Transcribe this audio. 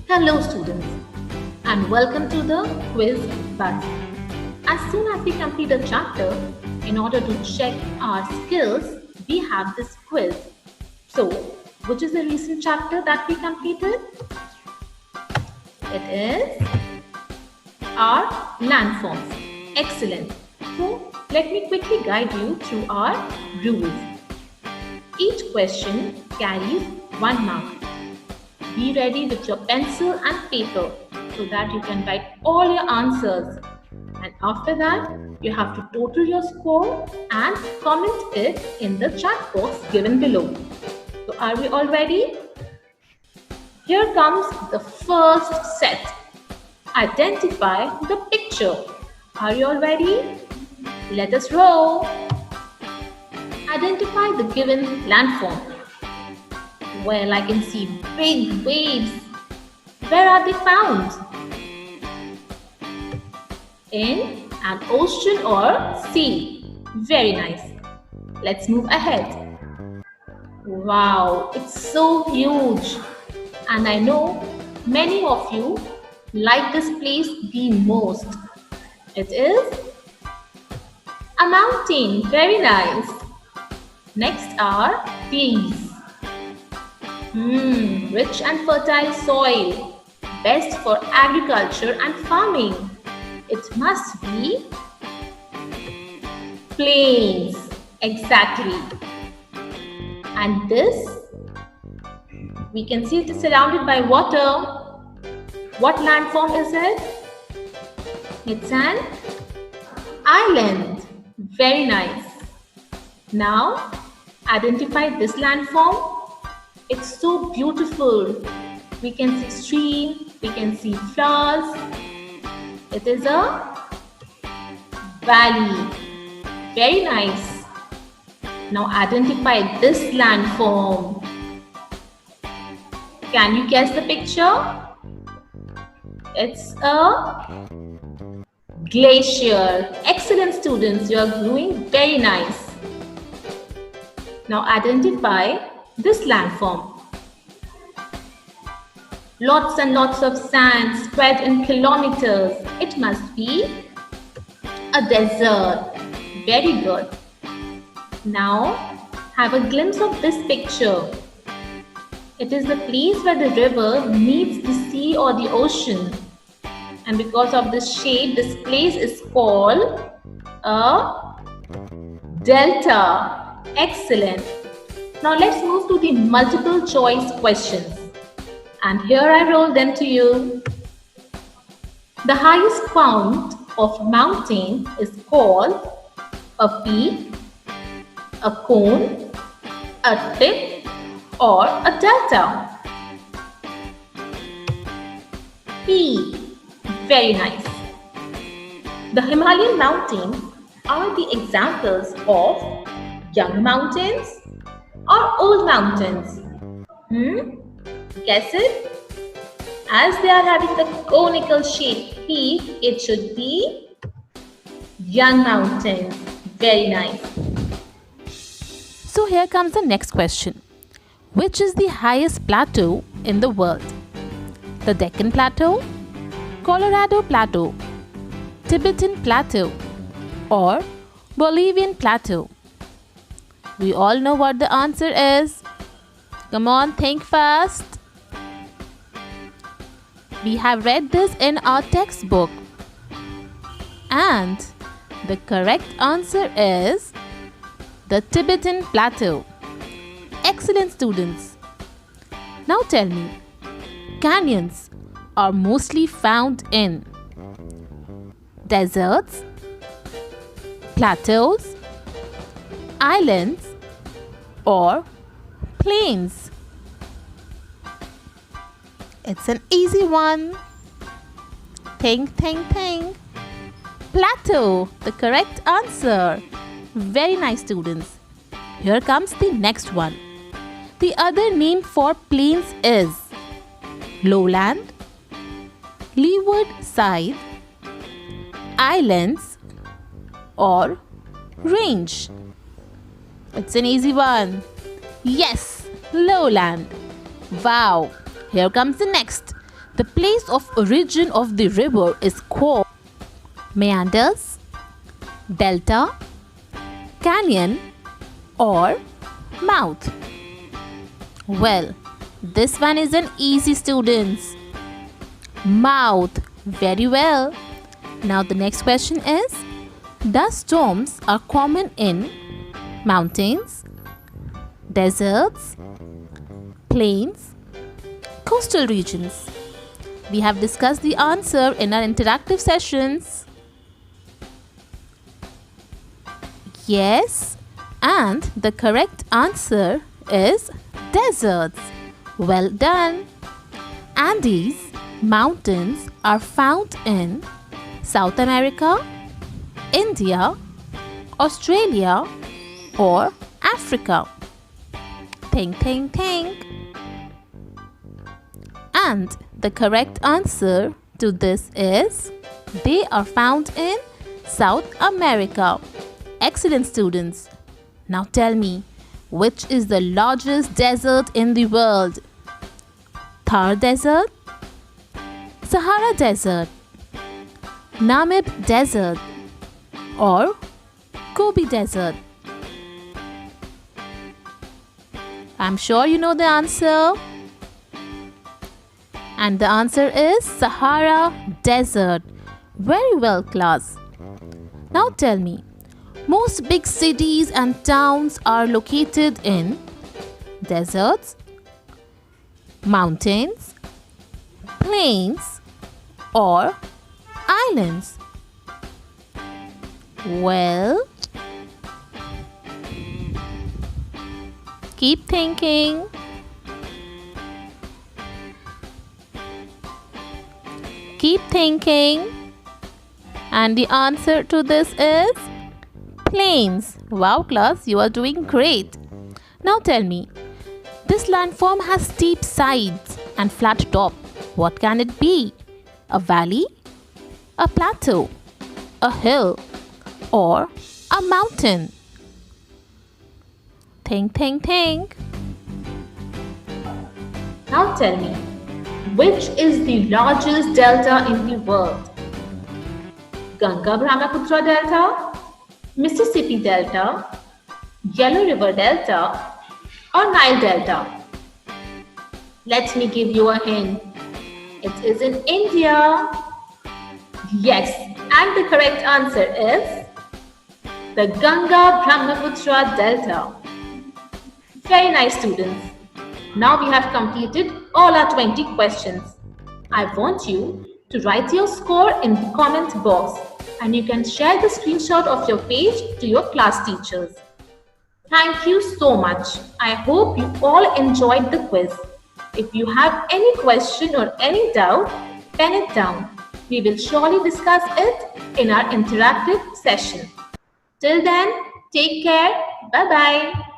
Hello students and welcome to the quiz bus. As soon as we complete a chapter, in order to check our skills, we have this quiz. So, which is the recent chapter that we completed? It is our landforms. Excellent. So, let me quickly guide you through our rules. Each question carries 1 mark. Be ready with your pencil and paper so that you can write all your answers. And after that, you have to total your score and comment it in the chat box given below. So are we all ready? Here comes the first set. Identify the picture. Are you all ready? Let us roll. Identify the given landform. Well, I can see big waves. Where are they found? In an ocean or sea. Very nice. Let's move ahead. Wow, it's so huge. And I know many of you like this place the most. It is a mountain. Very nice. Next are these. Rich and fertile soil, best for agriculture and farming. It must be plains. Exactly. And this, we can see it is surrounded by water. What landform is it? It's an island. Very nice. Now, identify this landform. It's so beautiful. We can see stream, we can see flowers. It is a valley. Very nice. Now identify this landform. Can you guess the picture? It's a glacier. Excellent students, you are doing very nice. Now identify this landform. Lots and lots of sand spread in kilometers. It must be a desert. Very good. Now have a glimpse of this picture. It is the place where the river meets the sea or the ocean. And because of this shape, this place is called a delta. Excellent. Now let's move to the multiple choice questions. And here I roll them to you. The highest point of mountain is called a peak, a cone, a tip, or a delta. Peak. Very nice. The Himalayan mountains are the examples of young mountains or old mountains? Guess it? As they are having the conical shape peak, it should be young mountains. Very nice. So here comes the next question. Which is the highest plateau in the world? The Deccan Plateau, Colorado Plateau, Tibetan Plateau, or Bolivian Plateau? We all know what the answer is. Come on, think fast. We have read this in our textbook. And the correct answer is the Tibetan Plateau. Excellent students. Now tell me, canyons are mostly found in deserts, plateaus, islands, or plains? It's an easy one. Think. Plateau, the correct answer. Very nice, students. Here comes the next one. The other name for plains is lowland, leeward side, islands, or range. It's an easy one. Yes, lowland. Wow. Here comes the next. The place of origin of the river is called meanders, delta, canyon, or mouth. Well, this one is an easy, students. Mouth. Very well. Now the next question is, the storms are common in mountains, deserts, plains, coastal regions. We have discussed the answer in our interactive sessions. Yes, and the correct answer is deserts. Well done. Andes mountains are found in South America, India, Australia, or Africa. Think, think, think. And the correct answer to this is they are found in South America. Excellent, students. Now tell me, which is the largest desert in the world? Thar Desert, Sahara Desert, Namib Desert, or Gobi Desert? I'm sure you know the answer. And the answer is Sahara Desert. Very well, class. Now tell me, most big cities and towns are located in deserts, mountains, plains, or islands? Well, keep thinking. Keep thinking. And the answer to this is plains. Wow, class, you are doing great. Now tell me, this landform has steep sides and flat top. What can it be? A valley, a plateau, a hill, or a mountain? Think, think, think. Now tell me, which is the largest delta in the world? Ganga Brahmaputra Delta, Mississippi Delta, Yellow River Delta, or Nile Delta? Let me give you a hint. It is in India. Yes, and the correct answer is the Ganga Brahmaputra Delta. Very nice, students. Now we have completed all our 20 questions. I want you to write your score in the comment box, and you can share the screenshot of your page to your class teachers. Thank you so much. I hope you all enjoyed the quiz. If you have any question or any doubt, pen it down. We will surely discuss it in our interactive session. Till then, take care. Bye-bye.